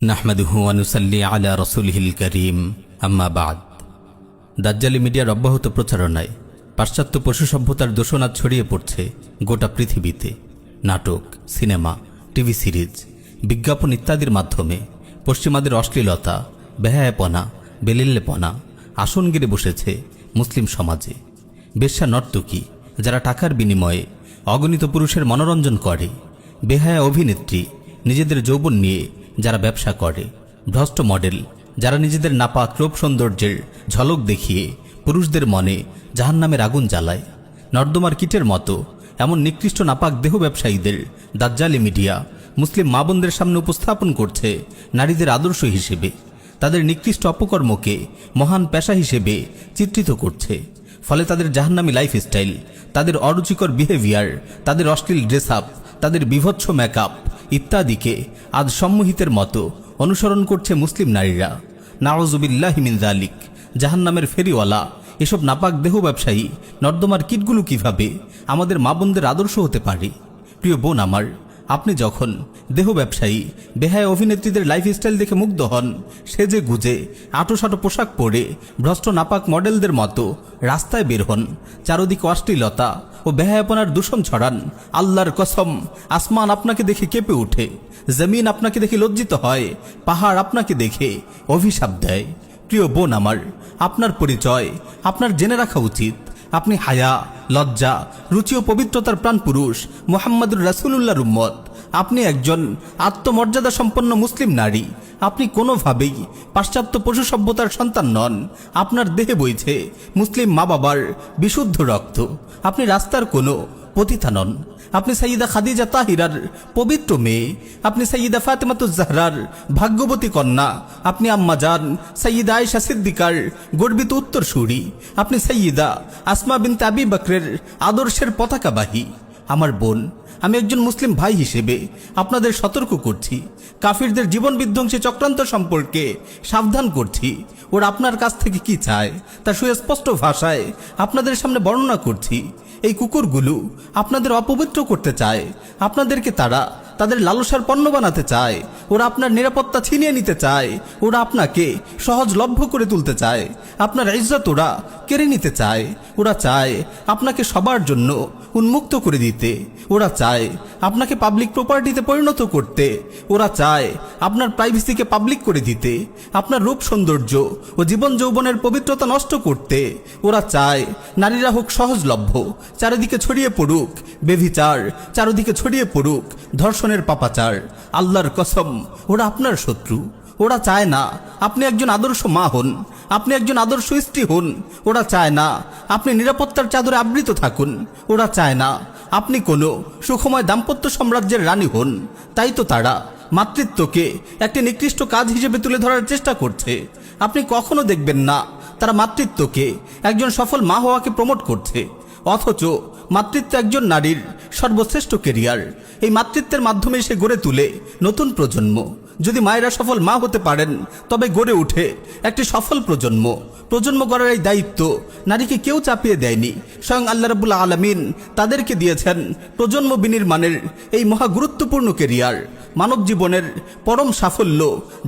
নাহমাদুহু ওয়া নুসাল্লি আলা রাসূলিহিল কারীম আম্মা বাদ। দাজ্জালি মিডিয়ার অব্যাহত প্রচারণায় পাশ্চাত্য পশু সভ্যতার দূষণাদ ছড়িয়ে পড়ছে গোটা পৃথিবীতে। নাটক, সিনেমা, টিভি সিরিজ, বিজ্ঞাপন ইত্যাদির মাধ্যমে পশ্চিমাদের অশ্লীলতা, বেহায়াপনা, বেলিল্লেপনা আসন গেড়ে বসেছে মুসলিম সমাজে। বেশ্যা নর্তকী যারা টাকার বিনিময়ে অগণিত পুরুষের মনোরঞ্জন করে, বেহায়া অভিনেত্রী নিজেদের যৌবন নিয়ে যারা ব্যবসা করে, ভ্রষ্ট মডেল যারা নিজেদের নাপাক রূপ সৌন্দর্যের ঝলক দেখিয়ে পুরুষদের মনে জাহান্নামের আগুন জ্বালায়, নর্দমার কীটের মতো এমন নিকৃষ্ট নাপাক দেহ ব্যবসায়ীদের দাজ্জালি মিডিয়া মুসলিম মা বোনদের সামনে উপস্থাপন করছে নারীদের আদর্শ হিসেবে। তাদের নিকৃষ্ট অপকর্মকে মহান পেশা হিসেবে চিত্রিত করছে। ফলে তাদের জাহান্নামী লাইফস্টাইল, তাদের অরুচিকর বিহেভিয়ার, তাদের অশ্লীল ড্রেস আপ, তাদের বিভৎস মেকআপ ইত্যাদিকে আজ সম্মোহিতের মতো অনুসরণ করছে মুসলিম নারীরা। নাউযুবিল্লাহি মিন যালিক। জাহান্নামের ফেরিওয়ালা এসব নাপাক দেহ ব্যবসায়ী নর্দমার কীটগুলো কিভাবে আমাদের মা বোনদের আদর্শ হতে পারে? প্রিয় বোন আমার, আপনি যখন দেহ ব্যবসায়ী বেহায়া অভিনেত্রীদের লাইফস্টাইল দেখে মুগ্ধ হন, সেজে গুজে আটোসাটো পোশাক পরে ভ্রষ্ট নাপাক মডেলদের মতো রাস্তায় বের হন, চারদিকে অশ্লীলতা ও বেহায়াপনার দূষণ ছড়ান, আল্লাহর কসম আসমান আপনাকে দেখে কেঁপে ওঠে, জমিন আপনাকে দেখে লজ্জিত হয়, পাহাড় আপনাকে দেখে অভিশাপ দেয়। প্রিয় বোন আমার, আপনার পরিচয় আপনার জেনে রাখা উচিত। আপনি হায়া, লজ্জা, রুচি ও পবিত্রতার প্রাণ পুরুষ মুহাম্মদুর রাসূলুল্লাহর উম্মত। আপনি একজন আত্মমর্যাদা সম্পন্ন মুসলিম নারী। আপনি কোনোভাবেই পাশ্চাত্য পশু সভ্যতার সন্তান নন। আপনার দেহে বইছে মুসলিম মা বাবার বিশুদ্ধ রক্ত। আপনি রাস্তার কোনো পতিতা নন। আপনি সাইয়্যিদা খাদিজা তাহিরার পবিত্র মেয়ে। আপনি সাইয়্যিদা ফাতেমাতুজ জাহরার ভাগ্যবতী কন্যা। আপনি আম্মা জান সাইয়্যিদা আয়েশা সিদ্দিকার গর্বিত উত্তরসূরি। আপনি সাইয়্যিদা আসমা বিনতে আবি বকরের আদর্শের পতাকাবাহী। আমার বোন, আমি একজন মুসলিম ভাই হিসেবে আপনাদের সতর্ক করছি, কাফিরদের জীবন বিধ্বংসী চক্রান্ত সম্পর্কে সাবধান করছি। ওরা আপনার কাছ থেকে কি চায় তা সুস্পষ্ট ভাষায় আপনাদের সামনে বর্ণনা করছি। এই কুকুরগুলো আপনাদের অপবিত্র করতে চায়। আপনাদেরকে তারা তাদের লালসার পণ্য বানাতে চায়। ওরা আপনার নিরাপত্তা ছিনিয়ে নিতে চায়। ওরা আপনাকে সহজলভ্য করে তুলতে চায়। আপনার ইজ্জত ওরা কেড়ে নিতে চায়। ওরা চায় আপনাকে সবার জন্য উন্মুক্ত করে দিতে। ওরা চায় আপনাকে পাবলিক প্রপার্টিতে পরিণত করতে। ওরা চায় আপনার প্রাইভেসিকে পাবলিক করে দিতে, আপনার রূপ সৌন্দর্য ও জীবন যৌবনের পবিত্রতা নষ্ট করতে। ওরা চায় নারীরা হোক সহজলভ্য, চারিদিকে ছড়িয়ে পড়ুক বেভিচার, চারিদিকে ছড়িয়ে পড়ুক ধর্ষণের পাপাচার। আল্লাহর কসম, ওরা আপনার শত্রু। ওরা চায় না আপনি একজন আদর্শ মা হন, আপনি একজন আদর্শ স্ত্রী হন। ওরা চায় না আপনি নিরাপত্তার চাদরে আবৃত থাকুন। ওরা চায় না আপনি কোনো সুখময় দাম্পত্য সাম্রাজ্যের রানী হন। তাই তো তারা মাতৃত্বকে একটি নিকৃষ্ট কাজ হিসেবে তুলে ধরার চেষ্টা করছে। আপনি কখনো দেখবেন না তারা মাতৃত্বকে একজন সফল মা হওয়াকে প্রমোট করছে, অথচ মাতৃত্ব একজন নারীর সর্বশ্রেষ্ঠ কেরিয়ার। এই মাতৃত্বের মাধ্যমে সে গড়ে তুলে নতুন প্রজন্ম। যদি মায়েরা সফল মা হতে পারেন, তবে গড়ে উঠে একটি সফল প্রজন্ম। প্রজন্ম গড়ার এই দায়িত্ব নারীকে কেউ চাপিয়ে দেয়নি। স্বয়ং আল্লাহ রাব্বুল আলামিন তাদেরকে দিয়েছেন প্রজন্ম বিনির্মাণের এই মহা গুরুত্বপূর্ণ কেরিয়ার। মানব জীবনের পরম সাফল্য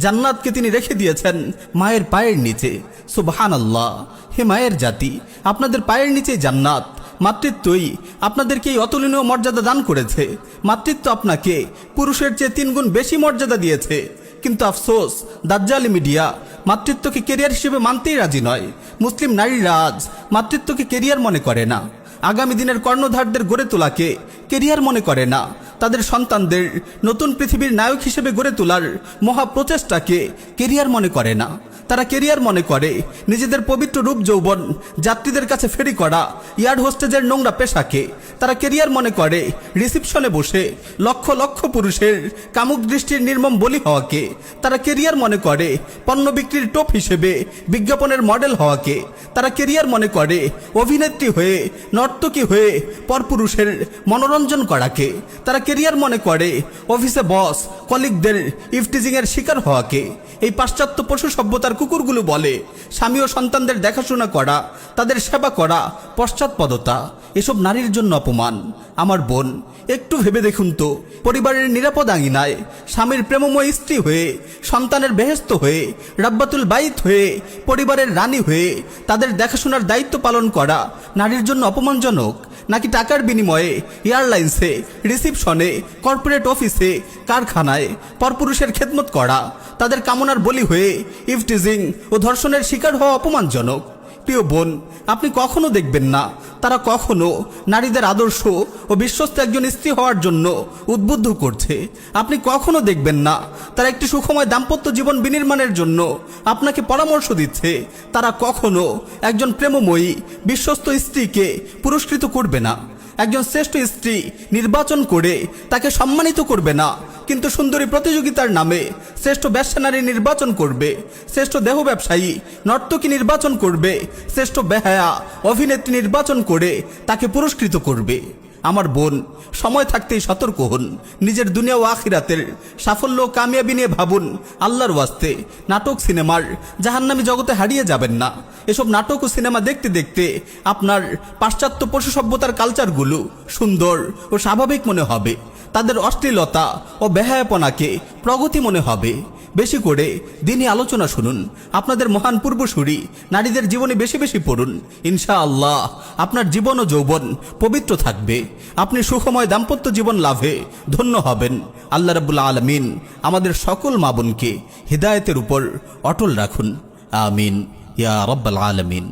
জান্নাতকে তিনি রেখে দিয়েছেন মায়ের পায়ের নিচে। সুবহানাল্লাহ! হে মায়ের জাতি, আপনাদের পায়ের নিচে জান্নাত। মাতৃত্বই আপনাদেরকে এই অতুলনীয় মর্যাদা দান করেছে। মাতৃত্ব আপনাকে পুরুষের চেয়ে 3 গুণ বেশি মর্যাদা দিয়েছে। কিন্তু আফসোস, দাজ্জালি মিডিয়া মাতৃত্বকে কেরিয়ার হিসেবে মানতেই রাজি নয়। মুসলিম নারীরা আজ মাতৃত্বকে কেরিয়ার মনে করে না। আগামী দিনের কর্ণধারদের গড়ে তোলাকে কেরিয়ার মনে করে না। তাদের সন্তানদের নতুন পৃথিবীর নায়ক হিসেবে গড়ে তোলার মহা প্রচেষ্টাকে কেরিয়ার মনে করে না। তারা কেরিয়ার মনে করে নিজেদের পবিত্র রূপ যৌবন যাত্রীদের কাছে ফেরি করা এয়ার হোস্টেজের নোংরা পেশাকে। তারা কেরিয়ার মনে করে রিসিপশনে বসে লক্ষ লক্ষ পুরুষের কামুক দৃষ্টির নির্মম বলি হওয়াকে। তারা কেরিয়ার মনে করে পণ্য বিক্রির টোপ হিসেবে বিজ্ঞাপনের মডেল হওয়াকে। তারা কেরিয়ার মনে করে অভিনেত্রী হয়ে, নর্তকী হয়ে পরপুরুষের মনোরঞ্জন করাকে। তারা কেরিয়ার মনে করে অফিসে বস কলিগদের ইফটিজিংয়ের শিকার হওয়াকে। এই পাশ্চাত্য পশু সভ্যতার কুকুরগুলো বলে স্বামী ও সন্তানদের দেখাশোনা করা, তাদের সেবা করা পশ্চাৎপদতা। এসব নারীর জন্য অপমান। আমার বোন, একটু ভেবে দেখুন তো, পরিবারের নিরাপদ আঙিনায় স্বামীর প্রেমময় স্ত্রী হয়ে, সন্তানের বেহেস্ত হয়ে, রাব্বাতুল বাইত হয়ে, পরিবারের রানী হয়ে তাদের দেখাশোনার দায়িত্ব পালন করা নারীর জন্য অপমানজনক, নাকি টাকার বিনিময়ে এয়ারলাইন্সে, রিসিপশনে, কর্পোরেট অফিসে, কারখানায় পরপুরুষের খেদমত করা তাদের কামনার বলি হয়ে ইফটিজিং ও ধর্ষণের শিকার হওয়া অপমানজনক? প্রিয় বোন, আপনি কখনো দেখবেন না তারা কখনো নারীদের আদর্শ ও বিশ্বস্ত একজন স্ত্রী হওয়ার জন্য উদ্বুদ্ধ করছে। আপনি কখনো দেখবেন না তারা একটি সুখময় দাম্পত্য জীবন বিনির্মাণের জন্য আপনাকে পরামর্শ দিচ্ছে। তারা কখনো একজন প্রেমময়ী বিশ্বস্ত স্ত্রীকে পুরস্কৃত করবে না, একজন শ্রেষ্ঠ স্ত্রী নির্বাচন করে তাকে সম্মানিত করবে না, কিন্তু সুন্দরী প্রতিযোগিতার নামে শ্রেষ্ঠ ব্যবসানারী নির্বাচন করবে, শ্রেষ্ঠ দেহ ব্যবসায়ী নর্তকী নির্বাচন করবে, শ্রেষ্ঠ বেহায়া অভিনেত্রী নির্বাচন করে তাকে পুরস্কৃত করবে। আমার বোন, সময় থাকতেই সতর্ক হন। নিজের দুনিয়া ও আখিরাতের সাফল্য ও কামিয়াবি নিয়ে ভাবুন। আল্লাহর ওয়াস্তে নাটক সিনেমার জাহান্নামী জগতে হারিয়ে যাবেন না। এসব নাটক ও সিনেমা দেখতে দেখতে আপনার পাশ্চাত্য পশু সভ্যতার কালচারগুলো সুন্দর ও স্বাভাবিক মনে হবে, তাদের অশ্লীলতা ও বেহায়াপনাকে প্রগতি মনে হবে। বেশি করে দিনই আলোচনা শুনুন, আপনাদের মহান পূর্বসূরি নারীদের জীবনে বেশি বেশি পড়ুন। ইনশাআল্লাহ আপনার জীবন ও যৌবন পবিত্র থাকবে, আপনি সুখময় দাম্পত্য জীবন লাভে ধন্য হবেন। আল্লাহ রাব্বুল আলামিন আমাদের সকল মা বোনকে হিদায়াতের উপর অটল রাখুন। আমিন ইয়া রাব্বাল আলামিন।